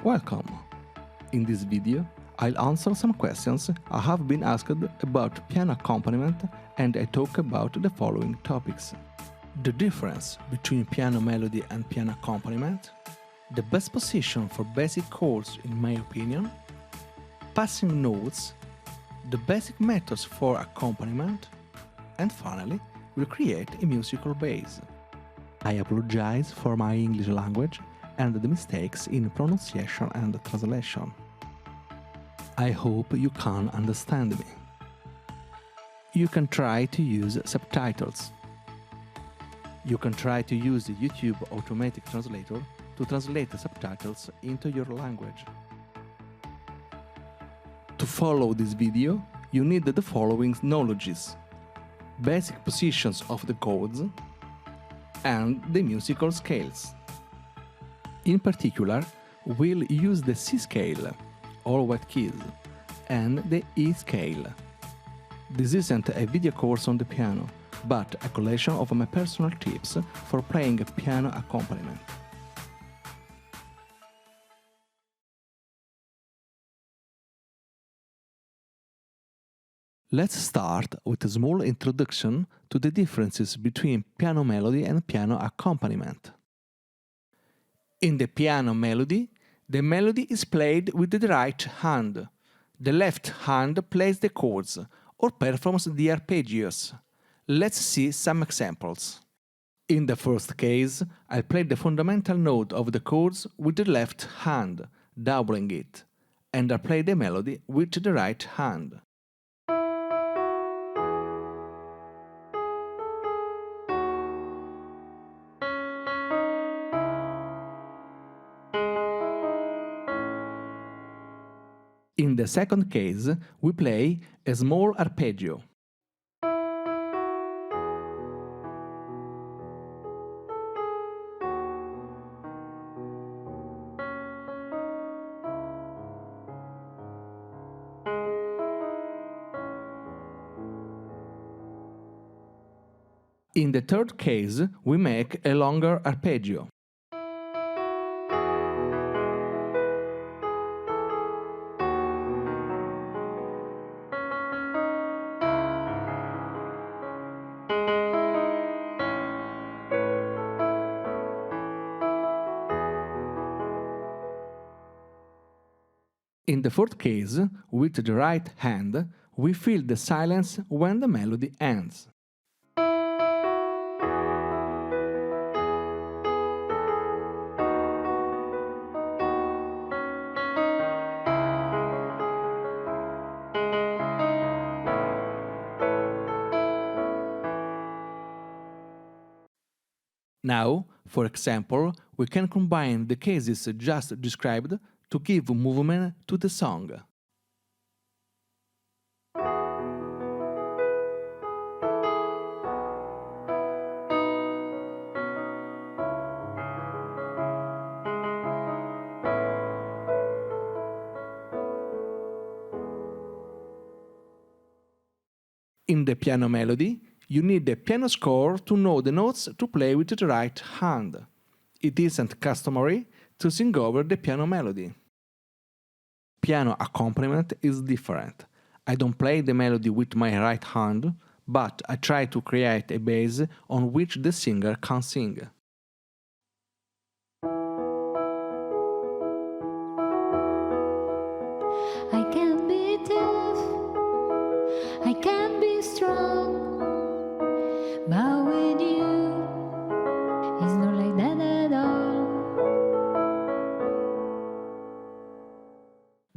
Welcome! In this video, I'll answer some questions I have been asked about piano accompaniment, and I talk about the following topics: the difference between piano melody and piano accompaniment, the best position for basic chords in my opinion, passing notes, the basic methods for accompaniment, and finally, we'll create a musical base. I apologize for my English language and the mistakes in pronunciation and translation. I hope you can understand me. You can try to use subtitles. You can try to use the YouTube automatic translator to translate the subtitles into your language. To follow this video, you need the following knowledges: basic positions of the chords and the musical scales. In particular, we'll use the C scale, all white keys, and the E scale. This isn't a video course on the piano, but a collection of my personal tips for playing a piano accompaniment. Let's start with a small introduction to the differences between piano melody and piano accompaniment. In the piano melody, the melody is played with the right hand. The left hand plays the chords or performs the arpeggios. Let's see some examples. In the first case, I play the fundamental note of the chords with the left hand, doubling it, and I play the melody with the right hand. In the second case, we play a small arpeggio. In the third case, we make a longer arpeggio. In the fourth case, with the right hand, we feel the silence when the melody ends. Now, for example, we can combine the cases just described to give movement to the song. In the piano melody, you need the piano score to know the notes to play with the right hand. It isn't customary to sing over the piano melody. Piano accompaniment is different. I don't play the melody with my right hand, but I try to create a base on which the singer can sing. I can be tough, I can be strong, but with you, it's not like that at all.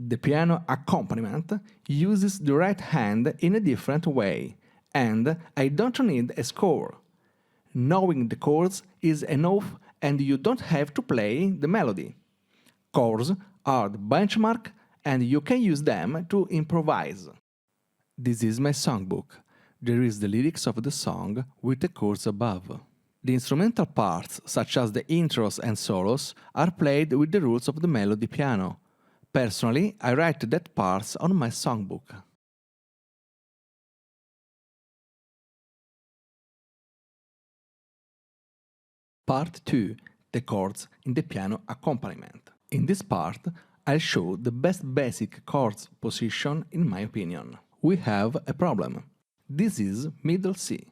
The piano accompaniment uses the right hand in a different way, and I don't need a score. Knowing the chords is enough, and you don't have to play the melody. Chords are the benchmark, and you can use them to improvise. This is my songbook. There is the lyrics of the song with the chords above. The instrumental parts, such as the intros and solos, are played with the rules of the melody piano. Personally, I write that parts on my songbook. Part 2. The chords in the piano accompaniment. In this part, I'll show the best basic chords position in my opinion. We have a problem. This is middle C.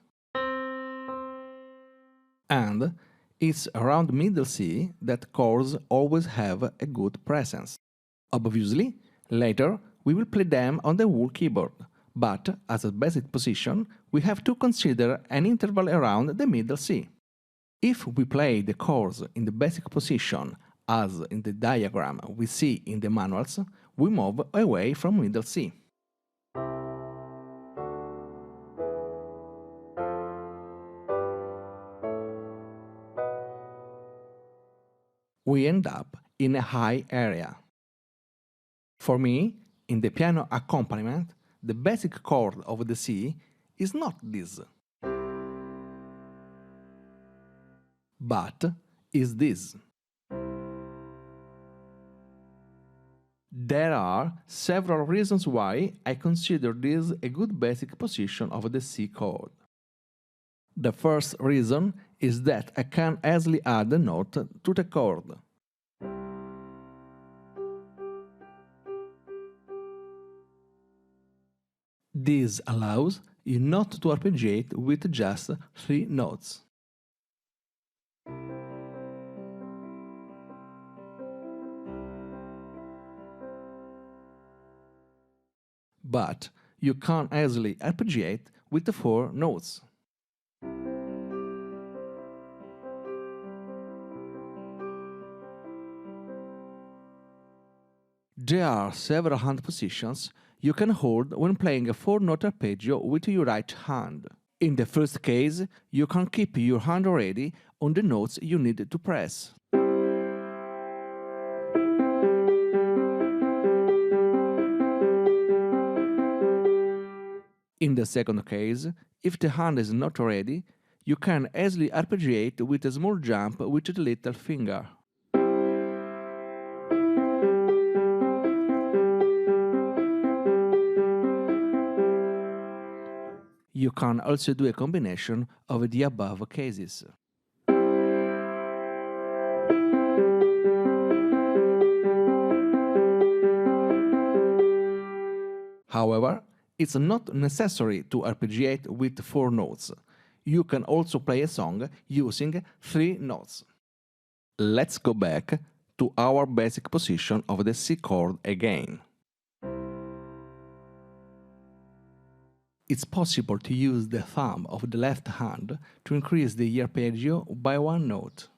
And it's around middle C that chords always have a good presence. Obviously, later we will play them on the whole keyboard, but as a basic position we have to consider an interval around the middle C. If we play the chords in the basic position, as in the diagram we see in the manuals, we move away from middle C. We end up in a high area. For me, in the piano accompaniment, the basic chord of the C is not this, but is this. There are several reasons why I consider this a good basic position of the C chord. The first reason is that I can easily add a note to the chord. This allows you not to arpeggiate with just 3 notes. But you can easily arpeggiate with 4 notes. There are several hand positions you can hold when playing a 4-note arpeggio with your right hand. In the first case, you can keep your hand ready on the notes you need to press. In the second case, if the hand is not ready, you can easily arpeggiate with a small jump with the little finger. You can also do a combination of the above cases. However, it's not necessary to arpeggiate with 4 notes. You can also play a song using 3 notes. Let's go back to our basic position of the C chord again. It's possible to use the thumb of the left hand to increase the arpeggio by 1 note.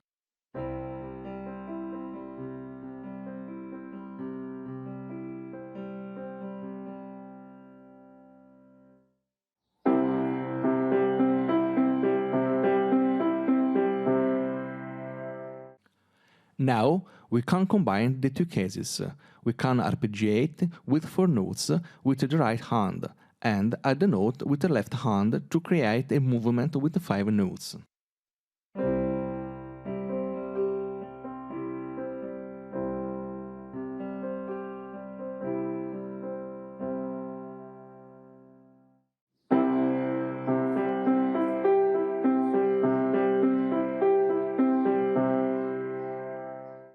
Now we can combine the 2 cases. We can arpeggiate with 4 notes with the right hand and add a note with the left hand to create a movement with 5 notes.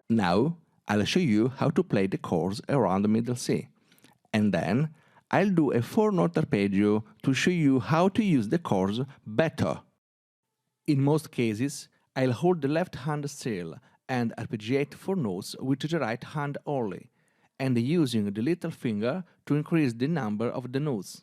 Now I'll show you how to play the chords around the middle C, and then I'll do a 4-note arpeggio to show you how to use the chords better. In most cases, I'll hold the left hand still and arpeggiate 4 notes with the right hand only, and using the little finger to increase the number of the notes.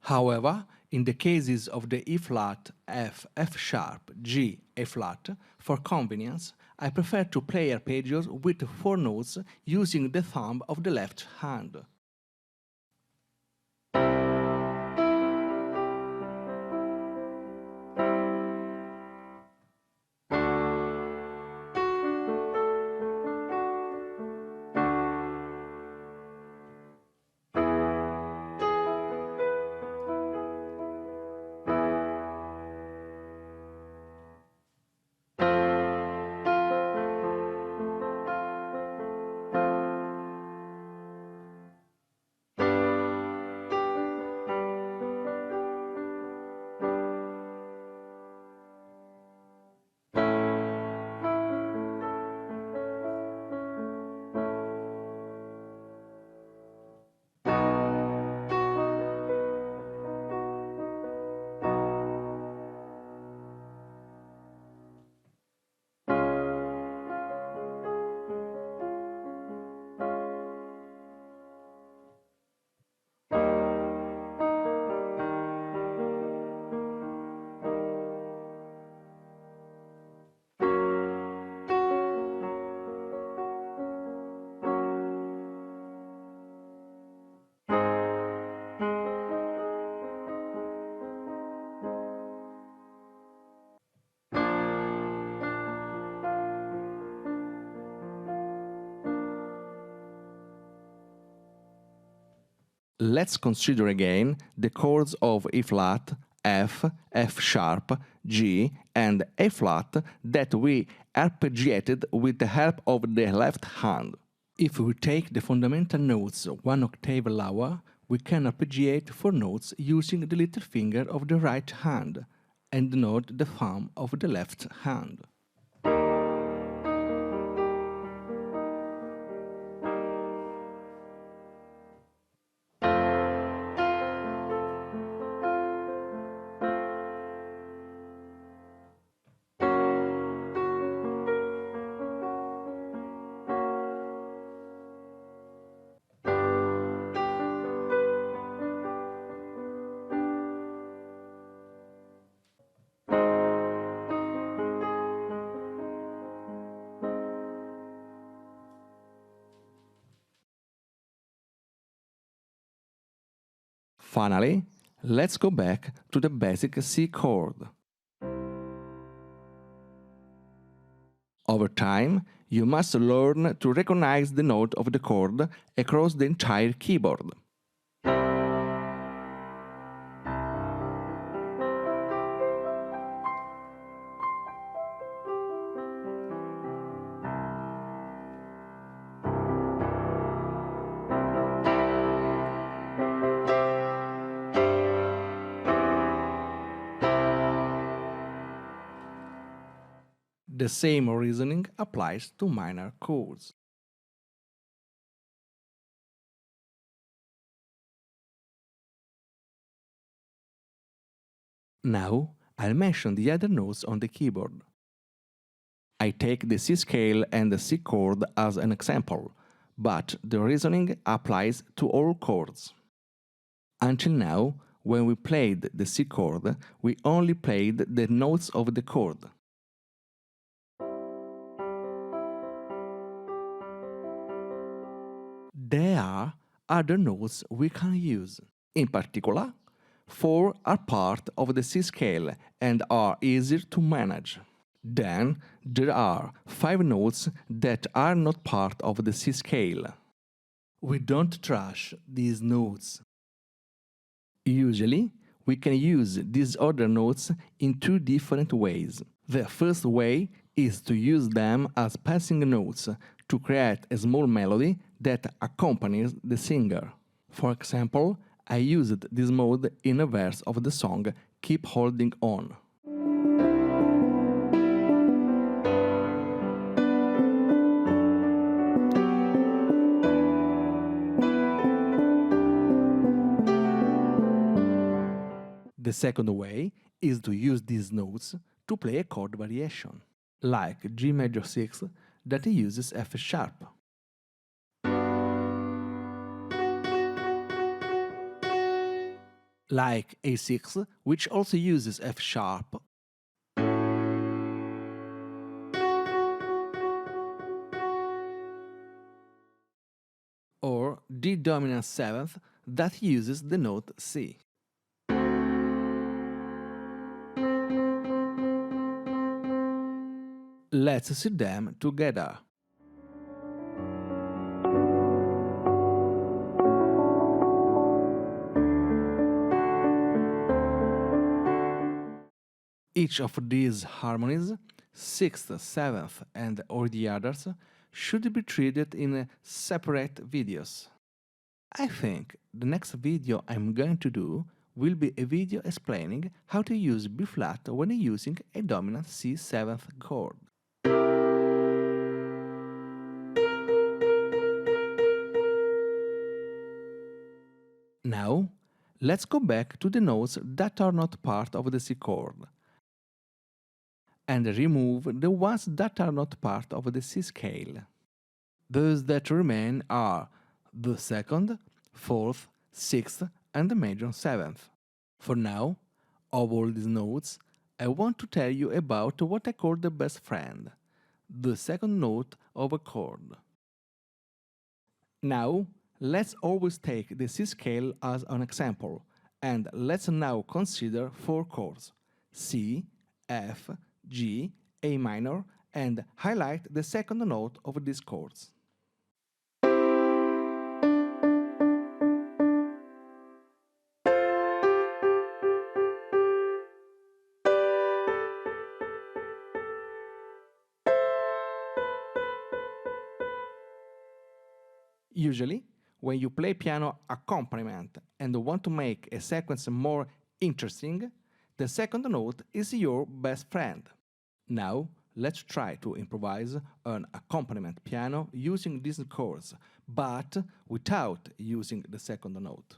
However, in the cases of the E flat, F, F sharp, G, A flat, for convenience, I prefer to play arpeggios with 4 notes using the thumb of the left hand. Let's consider again the chords of E flat, F, F sharp, G, and A flat that we arpeggiated with the help of the left hand. If we take the fundamental notes one octave lower, we can arpeggiate 4 notes using the little finger of the right hand and not the thumb of the left hand. Finally, let's go back to the basic C chord. Over time, you must learn to recognize the note of the chord across the entire keyboard. The same reasoning applies to minor chords. Now, I'll mention the other notes on the keyboard. I take the C scale and the C chord as an example, but the reasoning applies to all chords. Until now, when we played the C chord, we only played the notes of the chord. There are other notes we can use. In particular, 4 are part of the C scale and are easier to manage. Then there are 5 notes that are not part of the C scale. We don't trash these notes. Usually, we can use these other notes in 2 different ways. The first way is to use them as passing notes to create a small melody that accompanies the singer. For example, I used this mode in a verse of the song Keep Holding On. The second way is to use these notes to play a chord variation, like G major 6 that uses F sharp. Like A6, which also uses F sharp. Or D dominant 7th that uses the note C. Let's see them together. Each of these harmonies, 6th, 7th, and all the others, should be treated in separate videos. I think the next video I'm going to do will be a video explaining how to use B flat when using a dominant C7th chord. Now, let's go back to the notes that are not part of the C chord and remove the ones that are not part of the C scale. Those that remain are the 2nd, 4th, 6th, and the major 7th. For now, of all these notes, I want to tell you about what I call the best friend, the second note of a chord. Now, let's always take the C scale as an example, and let's now consider 4 chords: C, F, G, A minor, and highlight the second note of these chords. Usually, when you play piano accompaniment and want to make a sequence more interesting, the second note is your best friend. Now, let's try to improvise an accompaniment piano using these chords, but without using the second note.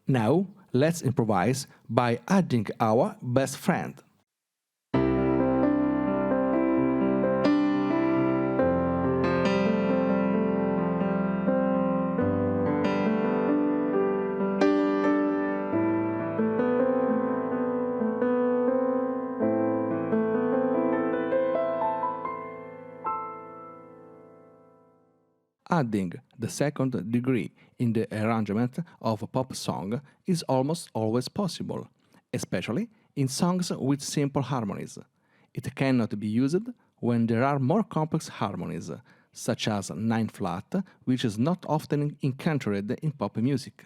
Now, let's improvise by adding our best friend. Adding the second degree in the arrangement of a pop song is almost always possible, especially in songs with simple harmonies. It cannot be used when there are more complex harmonies, such as 9 flat, which is not often encountered in pop music.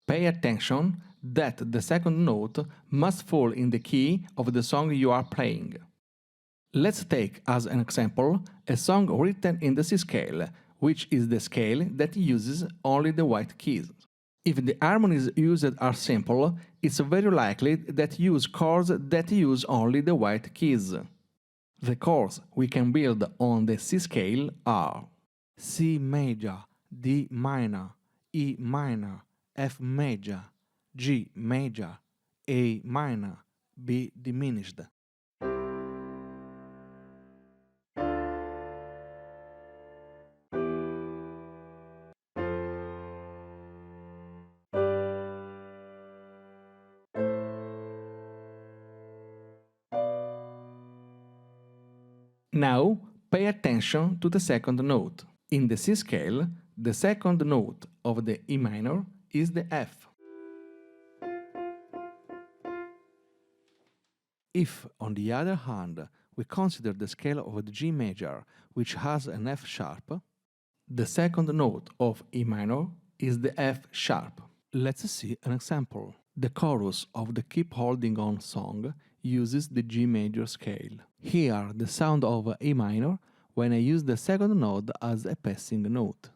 Pay attention that the second note must fall in the key of the song you are playing. Let's take as an example a song written in the C scale, which is the scale that uses only the white keys. If the harmonies used are simple, it's very likely that you use chords that use only the white keys. The chords we can build on the C scale are C major, D minor, E minor, F major, G major, A minor, B diminished. Now, pay attention to the second note. In the C scale, the second note of the E minor is the F. If, on the other hand, we consider the scale of the G major, which has an F sharp, the second note of E minor is the F sharp. Let's see an example. The chorus of the Keep Holding On song uses the G major scale. Hear the sound of E minor when I use the second note as a passing note.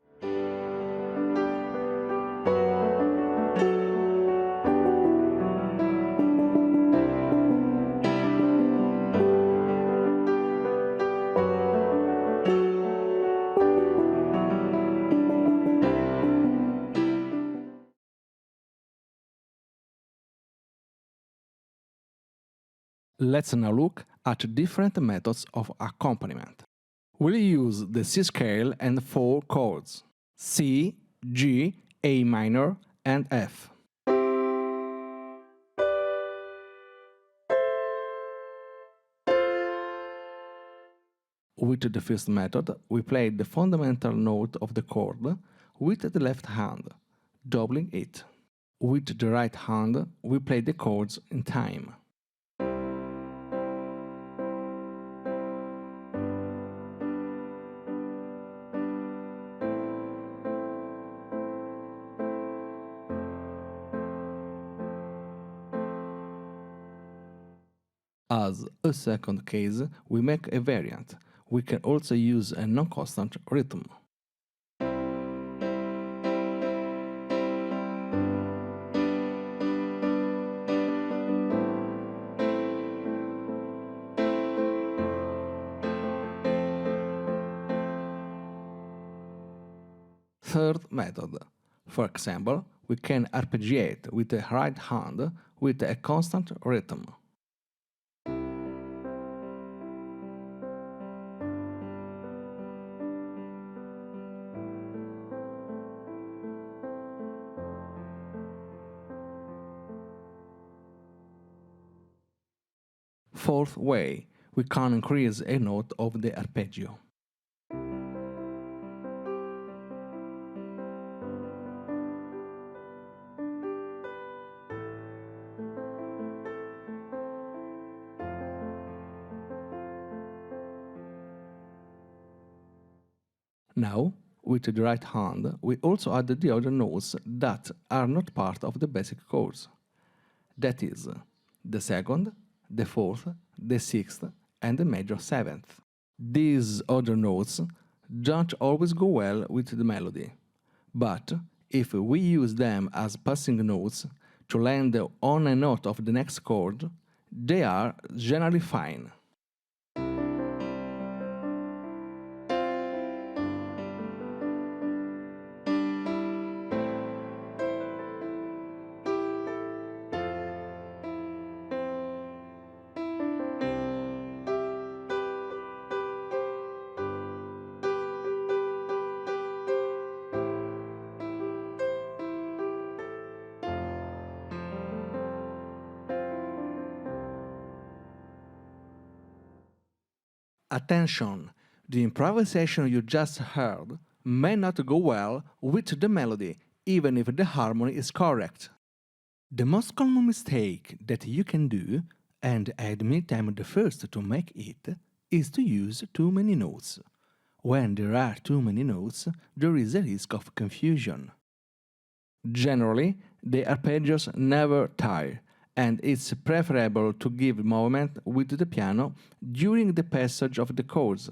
Let's now look at different methods of accompaniment. We'll use the C scale and 4 chords: C, G, A minor, and F. With the first method, we play the fundamental note of the chord with the left hand, doubling it. With the right hand, we play the chords in time. As a second case, we make a variant. We can also use a non-constant rhythm. Third method. For example, we can arpeggiate with the right hand with a constant rhythm. Fourth way, we can increase a note of the arpeggio. Now, with the right hand, we also add the other notes that are not part of the basic chords. That is, the second, the fourth, the sixth, and the major seventh. These other notes don't always go well with the melody, but if we use them as passing notes to land on a note of the next chord, they are generally fine. Attention! The improvisation you just heard may not go well with the melody, even if the harmony is correct. The most common mistake that you can do, and I admit I'm the first to make it, is to use too many notes. When there are too many notes, there is a risk of confusion. Generally, the arpeggios never tire, and it's preferable to give movement with the piano during the passage of the chords,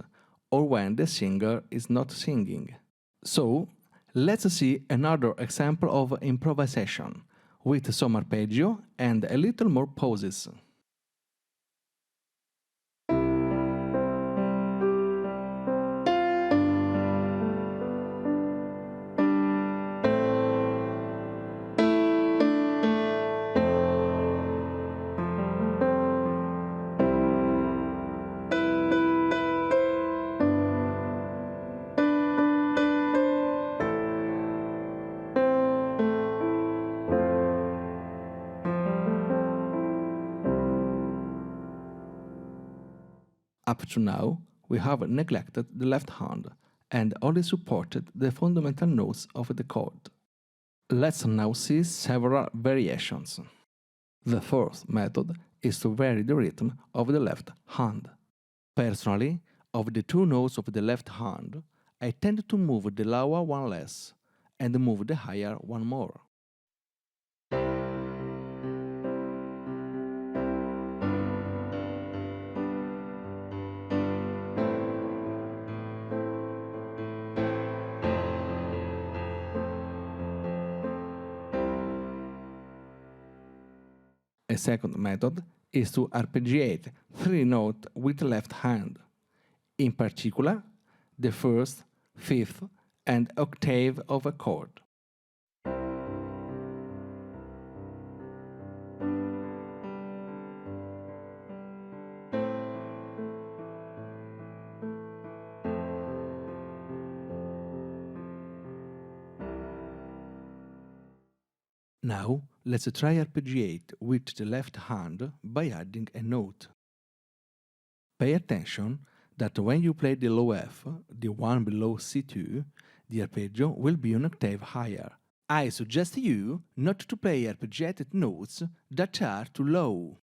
or when the singer is not singing. So, let's see another example of improvisation, with some arpeggio and a little more pauses. Up to now, we have neglected the left hand and only supported the fundamental notes of the chord. Let's now see several variations. The first method is to vary the rhythm of the left hand. Personally, of the two notes of the left hand, I tend to move the lower one less and move the higher one more. A second method is to arpeggiate three notes with the left hand, in particular, the first, fifth, and octave of a chord. Now, let's try arpeggiate with the left hand by adding a note. Pay attention that when you play the low F, the one below C2, the arpeggio will be an octave higher. I suggest you not to play arpeggiated notes that are too low.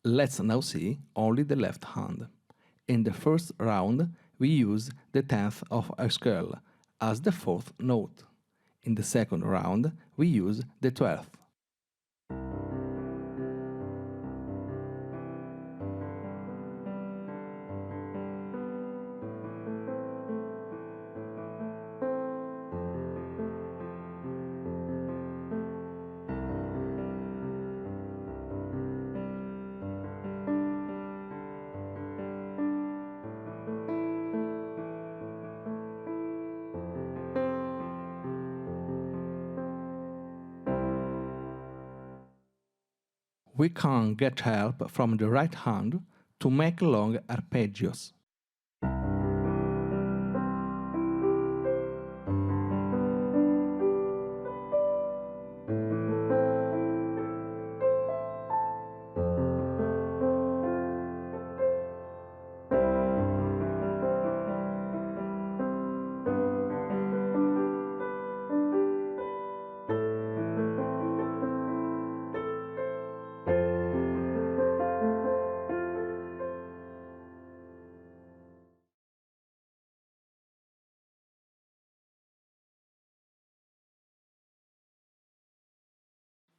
Let's now see only the left hand. In the first round, we use the 10th of a scale as the fourth note. In the second round, we use the 12th. We can get help from the right hand to make long arpeggios.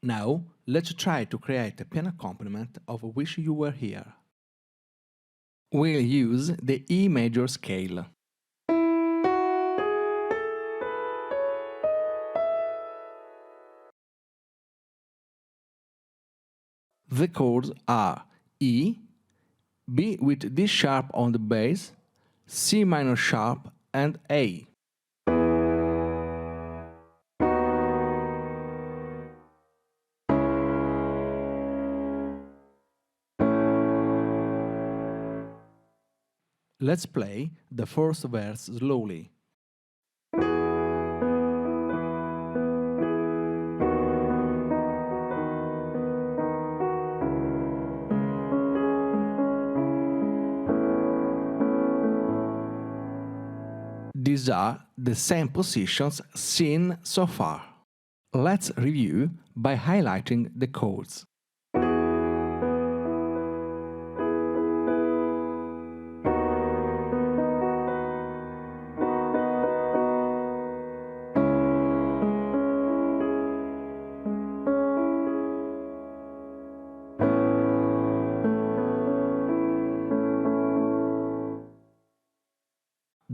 Now, let's try to create a piano accompaniment of Wish You Were Here. We'll use the E major scale. The chords are E, B with D sharp on the bass, C minor sharp and A. Let's play the first verse slowly. These are the same positions seen so far. Let's review by highlighting the chords.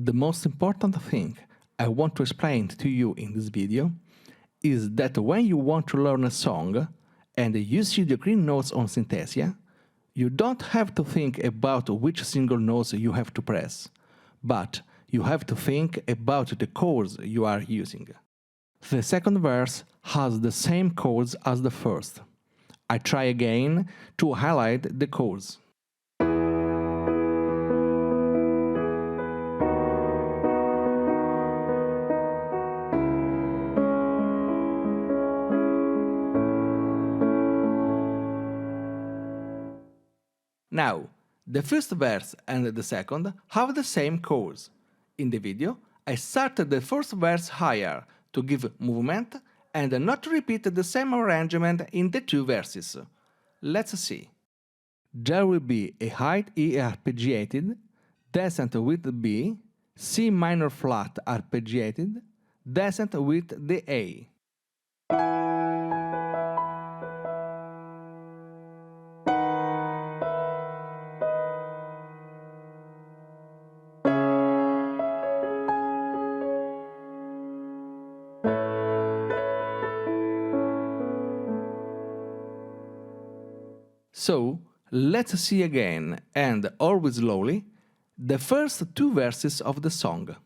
The most important thing I want to explain to you in this video is that when you want to learn a song and you see the green notes on synesthesia, you don't have to think about which single notes you have to press, but you have to think about the chords you are using. The second verse has the same chords as the first. I try again to highlight the chords. Now, the first verse and the second have the same chords. In the video, I started the first verse higher to give movement and not repeat the same arrangement in the two verses. Let's see. There will be a high E arpeggiated, descent with B, C minor flat arpeggiated, descent with the A. So, let's see again, and always slowly, the first two verses of the song.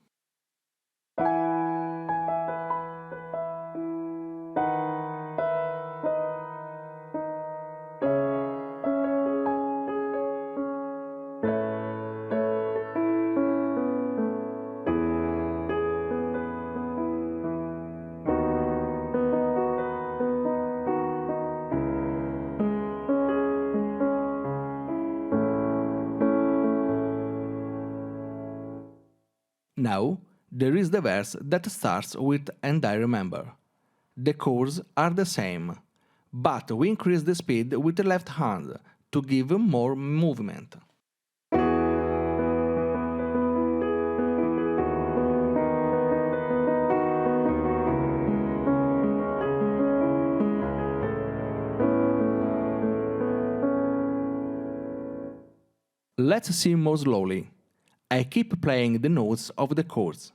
Now, there is the verse that starts with "and I remember." The chords are the same, but we increase the speed with the left hand to give more movement. Let's see more slowly. I keep playing the notes of the chords.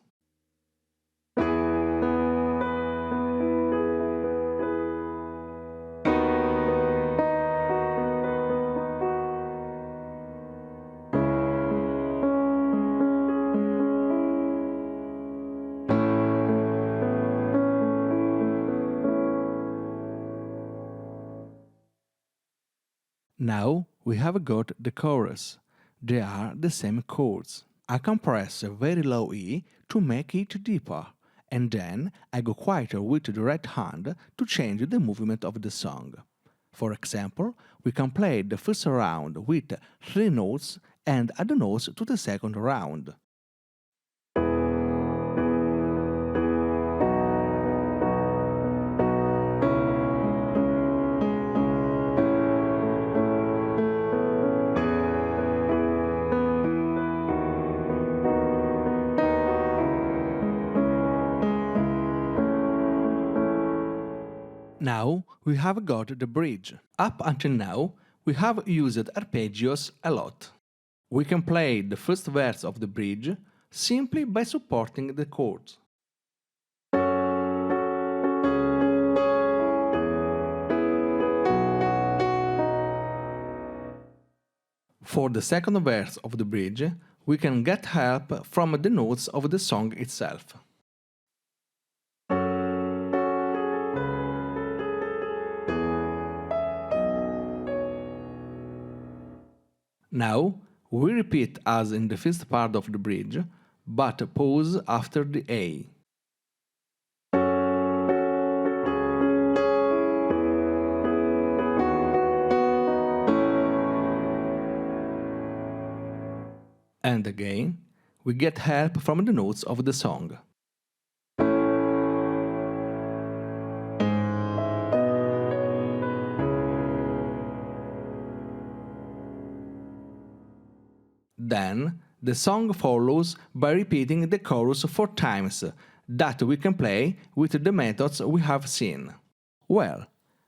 Now we have got the chorus. They are the same chords. I can press a very low E to make it deeper, and then I go quieter with the right hand to change the movement of the song. For example, we can play the first round with 3 notes and add notes to the second round. Now Now we have got the bridge. Up until now, we have used arpeggios a lot. We can play the first verse of the bridge simply by supporting the chords. For the second verse of the bridge, we can get help from the notes of the song itself. Now, we repeat as in the first part of the bridge, but pause after the A. And again, we get help from the notes of the song. Then, the song follows by repeating the chorus 4 times, that we can play with the methods we have seen. Well,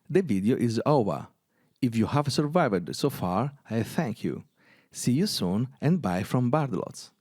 the video is over. If you have survived so far, I thank you. See you soon and bye from Bardolots.